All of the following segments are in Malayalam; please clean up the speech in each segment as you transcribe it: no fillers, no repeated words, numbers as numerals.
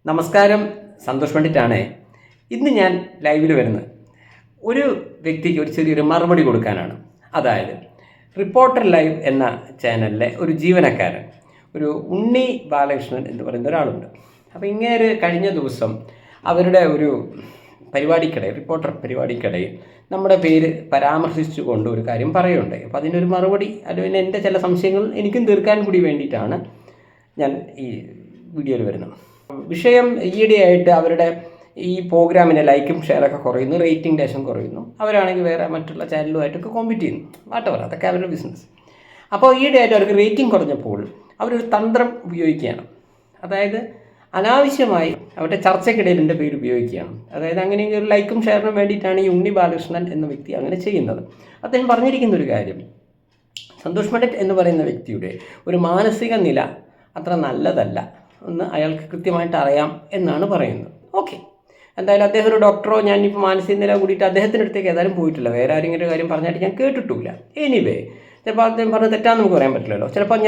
നമസ്കാരം, സന്തോഷ് പണ്ഡിറ്റാണ്. ഇന്ന് ഞാൻ ലൈവിൽ വരുന്നത് ഒരു വ്യക്തിക്ക് ഒരു ചെറിയൊരു മറുപടി കൊടുക്കാനാണ്. അതായത് റിപ്പോർട്ടർ ലൈവ് എന്ന ചാനലിലെ ഒരു ജീവനക്കാരൻ, ഒരു ഉണ്ണി ബാലകൃഷ്ണൻ എന്ന് പറയുന്ന ഒരാളുണ്ട്. അപ്പോൾ ഇങ്ങേര് കഴിഞ്ഞ ദിവസം അവരുടെ ഒരു പരിപാടിക്കിടയിൽ, റിപ്പോർട്ടർ പരിപാടിക്കിടയിൽ നമ്മുടെ പേര് പരാമർശിച്ചുകൊണ്ട് ഒരു കാര്യം പറയുകയുണ്ടായി. അപ്പോൾ അതിനൊരു മറുപടി, അല്ലെങ്കിൽ എൻ്റെ ചില സംശയങ്ങൾ എനിക്കും തീർക്കാൻ കൂടി വേണ്ടിയിട്ടാണ് ഞാൻ ഈ വീഡിയോയിൽ വരുന്നത്. വിഷയം ഈയിടെയായിട്ട് അവരുടെ ഈ പ്രോഗ്രാമിന് ലൈക്കും ഷെയറൊക്കെ കുറയുന്നു, റേറ്റിംഗ് ലേശം കുറയുന്നു. അവരാണെങ്കിൽ വേറെ മറ്റുള്ള ചാനലുമായിട്ടൊക്കെ കോമ്പീറ്റ് ചെയ്യുന്നു. വാട്ടവർ, അതൊക്കെ അവരുടെ ബിസിനസ്. അപ്പോൾ ഈയിടെയായിട്ട് അവർക്ക് റേറ്റിംഗ് കുറഞ്ഞപ്പോൾ അവരൊരു തന്ത്രം ഉപയോഗിക്കുകയാണ്. അതായത് അനാവശ്യമായി അവരുടെ ചർച്ചയ്ക്കിടയിൽ എൻ്റെ പേര് ഉപയോഗിക്കുകയാണ്. അതായത് അങ്ങനെയെങ്കിൽ ഒരു ലൈക്കും ഷെയറിനും വേണ്ടിയിട്ടാണ് ഈ ഉണ്ണി ബാലകൃഷ്ണൻ എന്ന വ്യക്തി അങ്ങനെ ചെയ്യുന്നത്. അദ്ദേഹം പറഞ്ഞിരിക്കുന്ന ഒരു കാര്യം, സന്തോഷ് പണ്ഡിറ്റ് എന്ന് പറയുന്ന വ്യക്തിയുടെ ഒരു മാനസിക നില അത്ര നല്ലതല്ല എന്ന് അയാൾക്ക് കൃത്യമായിട്ട് അറിയാം എന്നാണ് പറയുന്നത്. ഓക്കെ, എന്തായാലും അദ്ദേഹം ഒരു ഡോക്ടറോ, ഞാനിപ്പോൾ മാനസിക നില കൂടിയിട്ട് അദ്ദേഹത്തിൻ്റെ അടുത്തേക്ക് ഏതായാലും പോയിട്ടില്ല, വേറെ ആരെങ്കിലും കാര്യം പറഞ്ഞായിട്ട് ഞാൻ കേട്ടിട്ടില്ല. എനിവേ, ചിലപ്പോൾ അദ്ദേഹം പറഞ്ഞത് തെറ്റാന്ന് നമുക്ക് പറയാൻ പറ്റില്ലല്ലോ. ചിലപ്പോൾ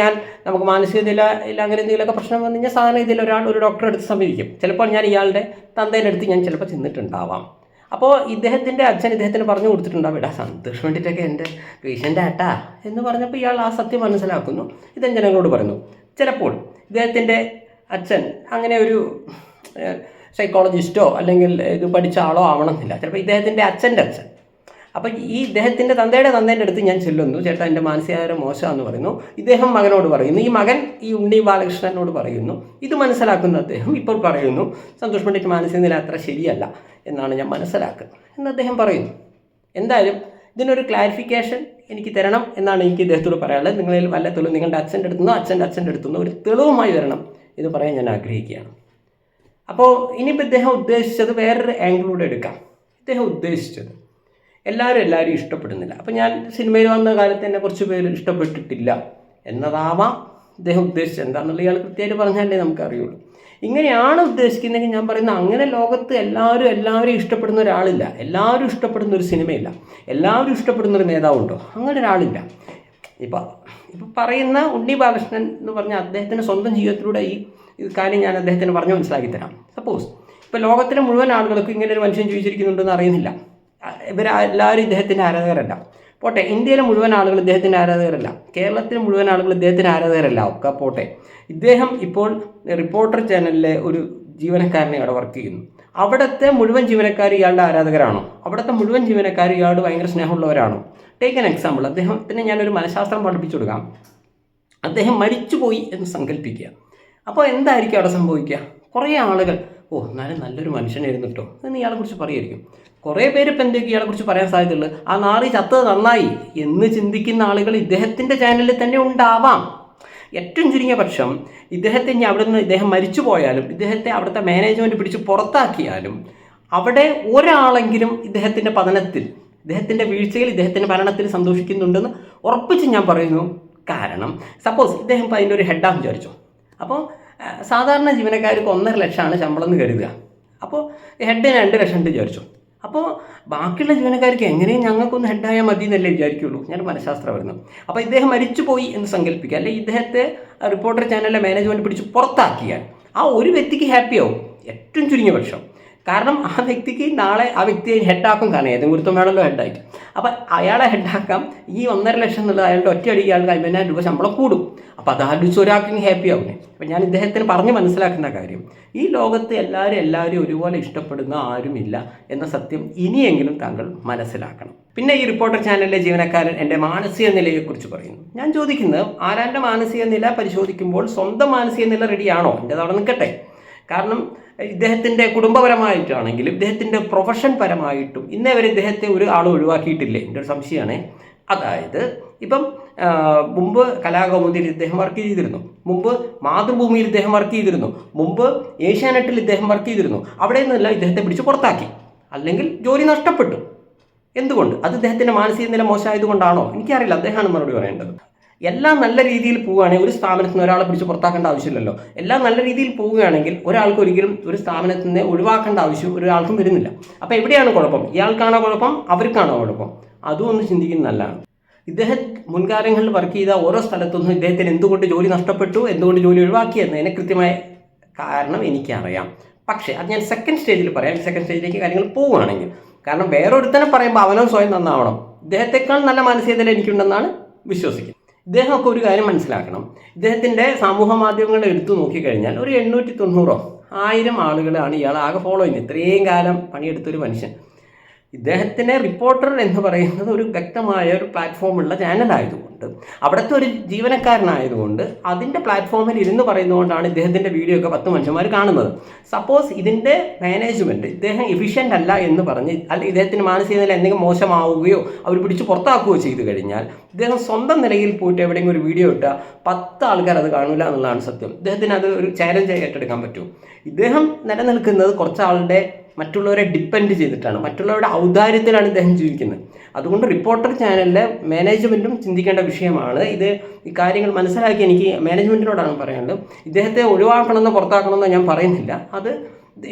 നമുക്ക് മാനസിക നിലയിൽ അങ്ങനെ എന്തെങ്കിലുമൊക്കെ പ്രശ്നം വന്നു കഴിഞ്ഞാൽ സാധാരണ ഇതിൽ ഒരു ഡോക്ടറെ അടുത്ത് സമീപിക്കും. ചിലപ്പോൾ ഞാൻ ഇയാളുടെ തന്തേൻ്റെ അടുത്ത് ഞാൻ ചിലപ്പോൾ ചെന്നിട്ടുണ്ടാവാം. അപ്പോൾ ഇദ്ദേഹത്തിൻ്റെ അച്ഛൻ ഇദ്ദേഹത്തിന് പറഞ്ഞു കൊടുത്തിട്ടുണ്ടാവും, ഇടാ സന്തോഷ് വേണ്ടിയിട്ടൊക്കെ എൻ്റെ പേഷ്യൻ്റ് ആട്ടാ എന്ന് പറഞ്ഞപ്പോൾ ഇയാൾ ആ സത്യം മനസ്സിലാക്കുന്നു. ഇദ്ദേഹം ജനങ്ങളോട് പറയുന്നു. ചിലപ്പോൾ ഇദ്ദേഹത്തിൻ്റെ അച്ഛൻ അങ്ങനെ ഒരു സൈക്കോളജിസ്റ്റോ അല്ലെങ്കിൽ ഇത് പഠിച്ച ആളോ ആവണമെന്നില്ല. ചിലപ്പോൾ ഇദ്ദേഹത്തിൻ്റെ അച്ഛൻ്റെ അച്ഛൻ. അപ്പോൾ ഈ ഇദ്ദേഹത്തിൻ്റെ തന്തയുടെ അടുത്ത് ഞാൻ ചെല്ലുന്നു, ചേട്ടാ എൻ്റെ മാനസികാരോഗ്യം മോശമാണെന്ന് പറയുന്നു. ഇദ്ദേഹം മകനോട് പറയുന്നു, ഈ മകൻ ഈ ഉണ്ണി ബാലകൃഷ്ണനോട് പറയുന്നു. ഇത് മനസ്സിലാക്കുന്ന അദ്ദേഹം ഇപ്പോൾ പറയുന്നു, സന്തോഷ് പണ്ഡിറ്റ് മാനസിക നില അത്ര ശരിയല്ല എന്നാണ് ഞാൻ മനസ്സിലാക്കുന്നത് എന്ന് അദ്ദേഹം പറയുന്നു. എന്തായാലും ഇതിനൊരു ക്ലാരിഫിക്കേഷൻ എനിക്ക് തരണം എന്നാണ് എനിക്ക് ഇദ്ദേഹത്തോട് പറയാനുള്ളത്. നിങ്ങളിൽ വല്ല തെളിവ് നിങ്ങളുടെ അച്ഛൻ്റെ അടുത്തുനിന്നോ അച്ഛൻ്റെ അടുത്തുനിന്നോ ഒരു തെളിവുമായി വരണം എന്ന് പറയാൻ ഞാൻ ആഗ്രഹിക്കുകയാണ്. അപ്പോൾ ഇനിയിപ്പോൾ ഇദ്ദേഹം ഉദ്ദേശിച്ചത് വേറൊരു ആംഗിളിലൂടെ എടുക്കാം. ഇദ്ദേഹം ഉദ്ദേശിച്ചത് എല്ലാവരും ഇഷ്ടപ്പെടുന്നില്ല. അപ്പോൾ ഞാൻ സിനിമയിൽ വന്ന കാലത്ത് തന്നെ കുറച്ച് പേര് ഇഷ്ടപ്പെട്ടിട്ടില്ല എന്നതാവാം ഇദ്ദേഹം ഉദ്ദേശിച്ചത്. എന്താണെന്നുള്ള ഇയാൾ കൃത്യമായിട്ട് പറഞ്ഞാലേ നമുക്കറിയുള്ളൂ. ഇങ്ങനെയാണ് ഉദ്ദേശിക്കുന്നതെങ്കിൽ ഞാൻ പറയുന്നത്, അങ്ങനെ ലോകത്ത് എല്ലാവരും ഇഷ്ടപ്പെടുന്ന ഒരാളില്ല, എല്ലാവരും ഇഷ്ടപ്പെടുന്ന ഒരു സിനിമയില്ല, എല്ലാവരും ഇഷ്ടപ്പെടുന്ന ഒരു നേതാവുണ്ടോ? അങ്ങനെ ഒരാളില്ല. ഇപ്പോൾ പറയുന്ന ഉണ്ണി ബാലകൃഷ്ണൻ എന്ന് പറഞ്ഞാൽ അദ്ദേഹത്തിൻ്റെ സ്വന്തം ജീവിതത്തിലൂടെ ഈ കാര്യം ഞാൻ അദ്ദേഹത്തിന് പറഞ്ഞ് മനസ്സിലാക്കി തരാം. സപ്പോസ് ഇപ്പോൾ ലോകത്തിലെ മുഴുവൻ ആളുകൾക്കും ഇങ്ങനെ ഒരു മനുഷ്യൻ ജീവിച്ചിരിക്കുന്നുണ്ടെന്ന് അറിയുന്നില്ല. എല്ലാവരും ഇദ്ദേഹത്തിൻ്റെ ആരാധകരല്ല. പോട്ടെ, ഇന്ത്യയിലെ മുഴുവൻ ആളുകൾ ഇദ്ദേഹത്തിൻ്റെ ആരാധകരല്ല, കേരളത്തിലെ മുഴുവൻ ആളുകൾ ഇദ്ദേഹത്തിൻ്റെ ആരാധകരല്ല, ഒക്കെ പോട്ടെ. ഇദ്ദേഹം ഇപ്പോൾ റിപ്പോർട്ടർ ചാനലിലെ ഒരു ജീവനക്കാരനെ അവിടെ വർക്ക് ചെയ്യുന്നു. അവിടുത്തെ മുഴുവൻ ജീവനക്കാർ ഇയാളുടെ ആരാധകരാണോ? അവിടുത്തെ മുഴുവൻ ജീവനക്കാർ ഇയാളോട് ഭയങ്കര സ്നേഹമുള്ളവരാണോ? ടേക്ക് ആൻ എക്സാമ്പിൾ, അദ്ദേഹത്തിന് ഞാനൊരു മനഃശാസ്ത്രം പഠിപ്പിച്ചു കൊടുക്കാം. അദ്ദേഹം മരിച്ചുപോയി എന്ന് സങ്കല്പിക്കുക. അപ്പോൾ എന്തായിരിക്കും അവിടെ സംഭവിക്കുക? കുറേ ആളുകൾ എന്നാലും നല്ലൊരു മനുഷ്യനായിരുന്നു കേട്ടോ എന്ന് ഇയാളെക്കുറിച്ച് പറയുമായിരിക്കും. കുറേ പേര് ഇപ്പം എന്തൊക്കെ ഇയാളെക്കുറിച്ച് പറയാൻ സാധ്യതയുള്ളത്, ആ നാറി ചത്തത് നന്നായി എന്ന് ചിന്തിക്കുന്ന ആളുകൾ ഇദ്ദേഹത്തിൻ്റെ ചാനലിൽ തന്നെ ഉണ്ടാവാം. ഏറ്റവും ചുരുങ്ങിയ പക്ഷം ഇദ്ദേഹത്തെ ഇനി അവിടെ നിന്ന് ഇദ്ദേഹം മരിച്ചു പോയാലും, ഇദ്ദേഹത്തെ അവിടുത്തെ മാനേജ്മെൻറ്റ് പിടിച്ച് പുറത്താക്കിയാലും, അവിടെ ഒരാളെങ്കിലും ഇദ്ദേഹത്തിൻ്റെ പതനത്തിൽ, ഇദ്ദേഹത്തിൻ്റെ വീഴ്ചയിൽ, ഇദ്ദേഹത്തിൻ്റെ ഭരണത്തിൽ സന്തോഷിക്കുന്നുണ്ടെന്ന് ഉറപ്പിച്ച് ഞാൻ പറയുന്നു. കാരണം സപ്പോസ് ഇദ്ദേഹം ഇപ്പോൾ അതിൻ്റെ ഒരു ഹെഡാന്ന് വിചാരിച്ചു. അപ്പോൾ സാധാരണ ജീവനക്കാർക്ക് 1.5 ലക്ഷമാണ് ശമ്പളം എന്ന് കരുതുക. അപ്പോൾ ഹെഡിന് 2 ലക്ഷം വിചാരിച്ചു. അപ്പോൾ ബാക്കിയുള്ള ജീവനക്കാർക്ക് എങ്ങനെയും ഞങ്ങൾക്കൊന്ന് ഹെഡായാൽ മതി എന്നല്ലേ വിചാരിക്കുള്ളൂ. ഞാൻ മനഃശാസ്ത്രം വരുന്നു. അപ്പോൾ ഇദ്ദേഹം മരിച്ചുപോയി എന്ന് സങ്കല്പിക്കുക, അല്ലെങ്കിൽ ഇദ്ദേഹത്തെ റിപ്പോർട്ടർ ചാനലിലെ മാനേജ്മെൻറ്റ് പിടിച്ച് പുറത്താക്കിയാൽ ആ ഒരു വ്യക്തിക്ക് ഹാപ്പിയാവും, ഏറ്റവും ചുരുങ്ങിയ പക്ഷം. കാരണം ആ വ്യക്തിക്ക് നാളെ ആ വ്യക്തിയെ ഹെഡാക്കും, കാരണം ഏതെങ്കിലും ഗുരുത്വം വേണമല്ലോ ഹെഡായിട്ട്. അപ്പോൾ അയാളെ ഹെഡാക്കാം. ഈ 1.5 ലക്ഷം എന്നുള്ളത് അയാളുടെ ഒറ്റയടിക്ക് അയാൾക്ക് 50,000 രൂപ ശമ്പളം കൂടും. അപ്പോൾ അതാലോചിച്ച് ഒരാൾക്കും ഹാപ്പി ആവുന്നേ. അപ്പോൾ ഞാൻ ഇദ്ദേഹത്തിന് പറഞ്ഞ് മനസ്സിലാക്കുന്ന കാര്യം, ഈ ലോകത്ത് എല്ലാവരും ഒരുപോലെ ഇഷ്ടപ്പെടുന്ന ആരുമില്ല എന്ന സത്യം ഇനിയെങ്കിലും താങ്കൾ മനസ്സിലാക്കണം. പിന്നെ ഈ റിപ്പോർട്ടർ ചാനലിലെ ജീവനക്കാരൻ എൻ്റെ മാനസിക നിലയെക്കുറിച്ച് പറയുന്നു. ഞാൻ ചോദിക്കുന്നത്, ആരാൻ്റെ മാനസിക നില പരിശോധിക്കുമ്പോൾ സ്വന്തം മാനസിക നില റെഡിയാണോ? എൻ്റെ അവിടെ നിൽക്കട്ടെ. കാരണം ഇദ്ദേഹത്തിൻ്റെ കുടുംബപരമായിട്ടാണെങ്കിലും ഇദ്ദേഹത്തിൻ്റെ പ്രൊഫഷൻ പരമായിട്ടും ഇന്നേ വരെ ഇദ്ദേഹത്തെ ഒരു ആൾ ഒഴിവാക്കിയിട്ടില്ലേ? എൻ്റെ ഒരു സംശയമാണ്. അതായത് ഇപ്പം മുമ്പ് കലാകൗമുദിയിൽ ഇദ്ദേഹം വർക്ക് ചെയ്തിരുന്നു, മുമ്പ് മാതൃഭൂമിയിൽ ഇദ്ദേഹം വർക്ക് ചെയ്തിരുന്നു, മുമ്പ് ഏഷ്യാനെറ്റിൽ ഇദ്ദേഹം വർക്ക് ചെയ്തിരുന്നു. അവിടെ നിന്നെല്ലാം ഇദ്ദേഹത്തെ പിടിച്ച് പുറത്താക്കി, അല്ലെങ്കിൽ ജോലി നഷ്ടപ്പെട്ടു. എന്തുകൊണ്ട്? അത് ഇദ്ദേഹത്തിൻ്റെ മാനസിക നില മോശമായതുകൊണ്ടാണോ? എനിക്കറിയില്ല, അദ്ദേഹമാണ് മറുപടി പറയേണ്ടത്. എല്ലാം നല്ല രീതിയിൽ പോവുകയാണെങ്കിൽ ഒരു സ്ഥാപനത്തിൽ നിന്ന് ഒരാളെ പിടിച്ച് പുറത്താക്കേണ്ട ആവശ്യമില്ലല്ലോ. എല്ലാം നല്ല രീതിയിൽ പോവുകയാണെങ്കിൽ ഒരാൾക്ക് ഒരിക്കലും ഒരു സ്ഥാപനത്തിൽ നിന്ന് ഒഴിവാക്കേണ്ട ആവശ്യം ഒരാൾക്കും വരുന്നില്ല. അപ്പോൾ എവിടെയാണ് കുഴപ്പം? ഇയാൾക്കാണോ കുഴപ്പം, അവർക്കാണോ കുഴപ്പം? അതും ഒന്ന് ചിന്തിക്കുന്നത് നല്ലതാണ്. ഇദ്ദേഹം മുൻകാലങ്ങളിൽ വർക്ക് ചെയ്ത ഓരോ സ്ഥലത്തുനിന്നും ഇദ്ദേഹത്തിന് എന്തുകൊണ്ട് ജോലി നഷ്ടപ്പെട്ടു, എന്തുകൊണ്ട് ജോലി ഒഴിവാക്കി എന്നതിനെ കൃത്യമായ കാരണം എനിക്കറിയാം. പക്ഷേ അത് ഞാൻ സെക്കൻഡ് സ്റ്റേജിൽ പറയാം. സെക്കൻഡ് സ്റ്റേജിലേക്ക് കാര്യങ്ങൾ പോവുകയാണെങ്കിൽ, കാരണം വേറൊരുത്തനെ പറയുമ്പോൾ അവനോ സ്വയം നന്നാവണം. ഇദ്ദേഹത്തെക്കാൾ നല്ല മാനസികതയിൽ എനിക്കുണ്ടെന്നാണ് വിശ്വസിക്കുന്നത്. ഇദ്ദേഹമൊക്കെ ഒരു കാര്യം മനസ്സിലാക്കണം. ഇദ്ദേഹത്തിൻ്റെ സമൂഹ മാധ്യമങ്ങൾ എടുത്തു നോക്കിക്കഴിഞ്ഞാൽ ഒരു 890-1000 ആളുകളാണ് ഇയാൾ ആകെ ഫോളോ ചെയ്യുന്നത്. ഇത്രയും കാലം പണിയെടുത്തൊരു മനുഷ്യൻ. ഇദ്ദേഹത്തിനെ റിപ്പോർട്ടർ എന്ന് പറയുന്നത് ഒരു വ്യക്തമായ ഒരു പ്ലാറ്റ്ഫോമുള്ള ചാനലായതുകൊണ്ട്, അവിടുത്തെ ഒരു ജീവനക്കാരനായതുകൊണ്ട് അതിൻ്റെ പ്ലാറ്റ്ഫോമിൽ ഇരുന്ന് പറയുന്നതുകൊണ്ടാണ് ഇദ്ദേഹത്തിൻ്റെ വീഡിയോ ഒക്കെ 10 മനുഷ്യന്മാർ കാണുന്നത്. സപ്പോസ് ഇതിൻ്റെ മാനേജ്മെൻറ്റ് ഇദ്ദേഹം എഫിഷ്യൻ്റ് അല്ല എന്ന് പറഞ്ഞ്, അല്ലെങ്കിൽ ഇദ്ദേഹത്തിന് മാനസിക നില എന്തെങ്കിലും മോശമാവുകയോ അവർ പിടിച്ച് പുറത്താക്കുകയോ ചെയ്തു കഴിഞ്ഞാൽ, ഇദ്ദേഹം സ്വന്തം നിലയിൽ പോയിട്ട് എവിടെയെങ്കിലും ഒരു വീഡിയോ ഇട്ടാൽ 10 ആൾക്കാർ അത് കാണില്ല എന്നുള്ളതാണ് സത്യം. ഇദ്ദേഹത്തിന് അത് ഒരു ചാലഞ്ചായി ഏറ്റെടുക്കാൻ പറ്റും. ഇദ്ദേഹം നിലനിൽക്കുന്നത് കുറച്ചാളുടെ മറ്റുള്ളവരെ ഡിപ്പെൻഡ് ചെയ്തിട്ടാണ്, മറ്റുള്ളവരുടെ ഔദാര്യത്തിലാണ് ഇദ്ദേഹം ജീവിക്കുന്നത്. അതുകൊണ്ട് റിപ്പോർട്ടർ ചാനലിലെ മാനേജ്മെൻറ്റും ചിന്തിക്കേണ്ട വിഷയമാണ് ഇത്. ഈ കാര്യങ്ങൾ മനസ്സിലാക്കി എനിക്ക് മാനേജ്മെൻറ്റിനോടാണ് പറയാനുള്ളത്. ഇദ്ദേഹത്തെ ഒഴിവാക്കണമെന്നോ പുറത്താക്കണമെന്നോ ഞാൻ പറയുന്നില്ല. അത്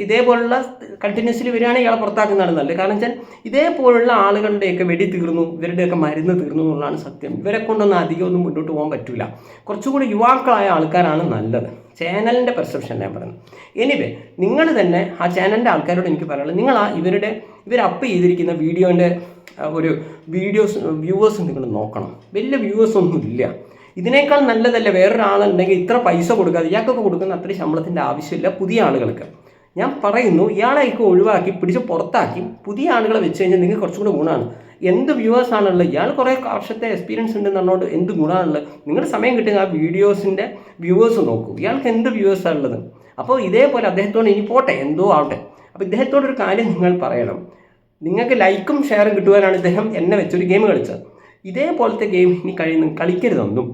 ഇതേപോലുള്ള കണ്ടിന്യൂസ്ലി വരികയാണെങ്കിൽ ഇയാളെ പുറത്താക്കുന്നതാണ് നല്ലത്. കാരണം വെച്ചാൽ ഇതേപോലുള്ള ആളുകളുടെയൊക്കെ വെടി തീർന്നു, ഇവരുടെയൊക്കെ മരുന്ന് തീർന്നു എന്നുള്ളതാണ് സത്യം. ഇവരെ കൊണ്ടൊന്നും അധികമൊന്നും മുന്നോട്ട് പോകാൻ പറ്റില്ല. കുറച്ചുകൂടി യുവാക്കളായ ആൾക്കാരാണ് നല്ലത്. ചാനലിൻ്റെ പെർസെപ്ഷൻ ഞാൻ പറയുന്നത്. എനിവേ, നിങ്ങൾ തന്നെ ആ ചാനലിൻ്റെ ആൾക്കാരോട് എനിക്ക് പറയാനുള്ളത്, നിങ്ങൾ ഇവർ അപ്പ് ചെയ്തിരിക്കുന്ന വീഡിയോൻ്റെ ഒരു വ്യൂവേഴ്സ് നിങ്ങൾ നോക്കണം. വലിയ വ്യൂവേഴ്സ് ഒന്നും ഇല്ല. ഇതിനേക്കാൾ നല്ലതല്ല വേറൊരാളുണ്ടെങ്കിൽ ഇത്ര പൈസ കൊടുക്കാതെ ഇയാൾക്കൊക്കെ കൊടുക്കുന്ന അത്രയും ശമ്പളത്തിൻ്റെ ആവശ്യമില്ല പുതിയ ആളുകൾക്ക്. ഞാൻ പറയുന്നു, ഇയാളെയൊക്കെ ഒഴിവാക്കി പിടിച്ച് പുറത്താക്കി പുതിയ ആളുകളെ വെച്ച് കഴിഞ്ഞാൽ നിങ്ങൾക്ക് കുറച്ചും കൂടെ ഗുണമാണ്. എന്ത് വ്യൂവേഴ്സാണുള്ളത്? ഇയാൾ കുറേ വർഷത്തെ എക്സ്പീരിയൻസ് ഉണ്ടെന്ന് പറഞ്ഞുകൊണ്ട് എന്ത് ഗുണമാണുള്ളത്? നിങ്ങളുടെ സമയം കിട്ടുന്ന ആ വീഡിയോസിൻ്റെ വ്യൂവേഴ്സ് നോക്കൂ. ഇയാൾക്ക് എന്ത് വ്യൂവേഴ്സാണ് ഉള്ളത്? അപ്പോൾ ഇതേപോലെ അദ്ദേഹത്തോട് ഇനി പോട്ടെ, എന്തോ ആവട്ടെ. അപ്പോൾ ഇദ്ദേഹത്തോടൊരു കാര്യം നിങ്ങൾ പറയണം. നിങ്ങൾക്ക് ലൈക്കും ഷെയറും കിട്ടുവാനാണ് ഇദ്ദേഹം എന്നെ വെച്ചൊരു ഗെയിം കളിച്ചത്. ഇതേപോലത്തെ ഗെയിം ഇനി കളിക്കരുതെന്നും,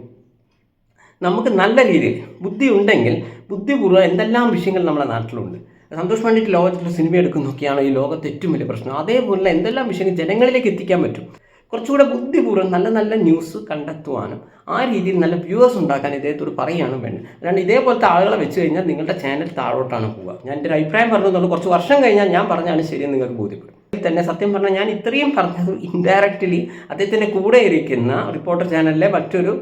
നമുക്ക് നല്ല രീതിയിൽ ബുദ്ധി ഉണ്ടെങ്കിൽ ബുദ്ധിപൂർവ്വം എന്തെല്ലാം വിഷയങ്ങൾ നമ്മുടെ നാട്ടിലുണ്ട്. സന്തോഷ് പണ്ഡിറ്റ് ലോകത്തിൽ സിനിമ എടുക്കുന്നൊക്കെയാണ് ഈ ലോകത്തെ ഏറ്റവും വലിയ പ്രശ്നം. അതേപോലെ എന്തെല്ലാം വിഷയങ്ങൾ ജനങ്ങളിലേക്ക് എത്തിക്കാൻ പറ്റും. കുറച്ചുകൂടെ ബുദ്ധിപൂർവ്വം നല്ല നല്ല ന്യൂസ് കണ്ടെത്തുവാനും ആ രീതിയിൽ നല്ല വ്യൂവേഴ്സ് ഉണ്ടാക്കാൻ ഇദ്ദേഹത്തോട് പറയുകയാണ് വേണ്ടത്. അല്ലാണ്ട് ഇതേപോലത്തെ ആളുകളെ വെച്ച് കഴിഞ്ഞാൽ നിങ്ങളുടെ ചാനൽ താഴോട്ടാണ് പോവുക. ഞാൻ എൻ്റെ ഒരു അഭിപ്രായം പറഞ്ഞതുകൊണ്ട് കുറച്ച് വർഷം കഴിഞ്ഞാൽ ഞാൻ പറഞ്ഞാണ് ശരിയെന്ന് നിങ്ങൾക്ക് ബോധ്യപ്പെടും. തന്നെ സത്യം പറഞ്ഞാൽ ഞാൻ ഇത്രയും പറഞ്ഞത് ഇൻഡയറക്റ്റ്ലി അദ്ദേഹത്തിൻ്റെ കൂടെ ഇരിക്കുന്ന റിപ്പോർട്ടർ ചാനലിലെ മറ്റൊരു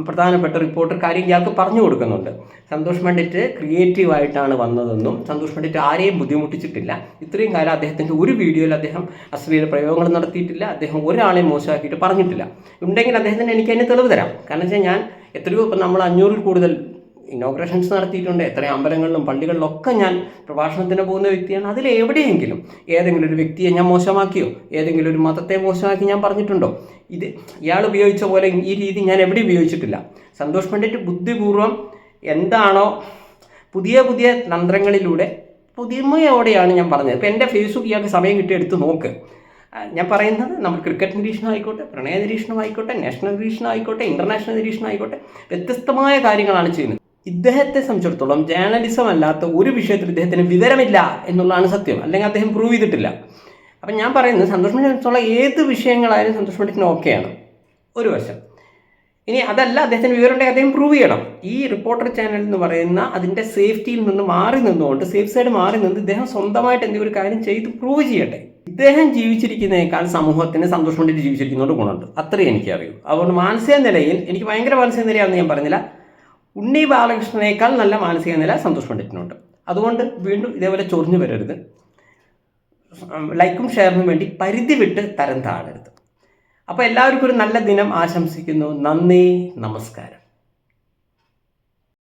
പ്രധാനപ്പെട്ട റിപ്പോർട്ടർ കാര്യം ഇയാൾക്ക് പറഞ്ഞു കൊടുക്കുന്നുണ്ട്. സന്തോഷ് പണ്ഡിറ്റ് ക്രിയേറ്റീവായിട്ടാണ് വന്നതെന്നും സന്തോഷ് പണ്ഡിറ്റ് ആരെയും ബുദ്ധിമുട്ടിച്ചിട്ടില്ല. ഇത്രയും കാലം അദ്ദേഹത്തിൻ്റെ ഒരു വീഡിയോയിൽ അദ്ദേഹം അശ്ലീല പ്രയോഗങ്ങൾ നടത്തിയിട്ടില്ല. അദ്ദേഹം ഒരാളെയും മോശമാക്കിയിട്ട് പറഞ്ഞിട്ടില്ല. ഉണ്ടെങ്കിൽ അദ്ദേഹത്തിന് എനിക്ക് അതിന് തെളിവ് തരാം. കാരണം വെച്ചാൽ ഞാൻ എത്രയോ ഇപ്പം നമ്മൾ 500-ൽ കൂടുതൽ ഇനോഗ്രേഷൻസ് നടത്തിയിട്ടുണ്ട്. എത്രയും അമ്പലങ്ങളിലും പള്ളികളിലൊക്കെ ഞാൻ പ്രഭാഷണത്തിന് പോകുന്ന വ്യക്തിയാണ്. അതിലെവിടെയെങ്കിലും ഏതെങ്കിലും ഒരു വ്യക്തിയെ ഞാൻ മോശമാക്കിയോ, ഏതെങ്കിലും ഒരു മതത്തെ മോശമാക്കി ഞാൻ പറഞ്ഞിട്ടുണ്ടോ? ഇത് ഇയാൾ ഉപയോഗിച്ച പോലെ ഈ രീതി ഞാൻ എവിടെ ഉപയോഗിച്ചിട്ടില്ല. സന്തോഷ് പണ്ഡിറ്റ് ബുദ്ധിപൂർവ്വം എന്താണോ പുതിയ പുതിയ തന്ത്രങ്ങളിലൂടെ പുതുമയോടെയാണ് ഞാൻ പറഞ്ഞത്. ഇപ്പോൾ എൻ്റെ ഫേസ്ബുക്ക് ഇയാൾക്ക് സമയം കിട്ടി എടുത്ത് നോക്ക്. ഞാൻ പറയുന്നത് നമ്മൾ ക്രിക്കറ്റ് നിരീക്ഷണം ആയിക്കോട്ടെ, പ്രണയ നിരീക്ഷണം ആയിക്കോട്ടെ, നാഷണൽ നിരീക്ഷണം ആയിക്കോട്ടെ, ഇൻ്റർനാഷണൽ നിരീക്ഷണം ആയിക്കോട്ടെ, വ്യത്യസ്തമായ കാര്യങ്ങളാണ് ചെയ്യുന്നത്. ഇദ്ദേഹത്തെ സംബന്ധിച്ചിടത്തോളം ജേർണലിസം അല്ലാത്ത ഒരു വിഷയത്തിൽ ഇദ്ദേഹത്തിന് വിവരമില്ല എന്നുള്ളതാണ് സത്യം. അല്ലെങ്കിൽ അദ്ദേഹം പ്രൂവ് ചെയ്തിട്ടില്ല. അപ്പം ഞാൻ പറയുന്നത് സന്തോഷ് പണ്ഡിറ്റിനുള്ള ഏത് വിഷയങ്ങളായാലും സന്തോഷ് പണ്ഡിറ്റിന് ഓക്കെയാണ് ഒരു വശം. ഇനി അതല്ല, അദ്ദേഹത്തിന് വിവരമുണ്ടെങ്കിൽ അദ്ദേഹം പ്രൂവ് ചെയ്യണം. ഈ റിപ്പോർട്ടർ ചാനൽ എന്ന് പറയുന്ന അതിൻ്റെ സേഫ്റ്റിയിൽ നിന്ന് മാറി നിന്നുകൊണ്ട്, സേഫ് സൈഡ് മാറി നിന്ന് ഇദ്ദേഹം സ്വന്തമായിട്ട് എന്തെങ്കിലും ഒരു കാര്യം ചെയ്ത് പ്രൂവ് ചെയ്യട്ടെ. ഇദ്ദേഹം ജീവിച്ചിരിക്കുന്നതിനേക്കാൾ സമൂഹത്തിന് സന്തോഷ് പണ്ഡിറ്റ് ജീവിച്ചിരിക്കുന്നതുകൊണ്ട് ഗുണമുണ്ട്. അത്രയും എനിക്കറിയൂ. അതുകൊണ്ട് മാനസിക നിലയിൽ എനിക്ക് ഭയങ്കര മാനസിക നിലയാണെന്ന് ഞാൻ പറഞ്ഞില്ല. ഉണ്ണി ബാലകൃഷ്ണനേക്കാൾ നല്ല മാനസിക നില സന്തോഷ് പണ്ഡിറ്റിനുണ്ട്. അതുകൊണ്ട് വീണ്ടും ഇതേപോലെ ചൊറിഞ്ഞു വരരുത്. ലൈക്കും ഷെയറിനും വേണ്ടി പരിധി വിട്ട് തരം താഴരുത്. അപ്പോൾ എല്ലാവർക്കും ഒരു നല്ല ദിനം ആശംസിക്കുന്നു. നന്ദി, നമസ്കാരം.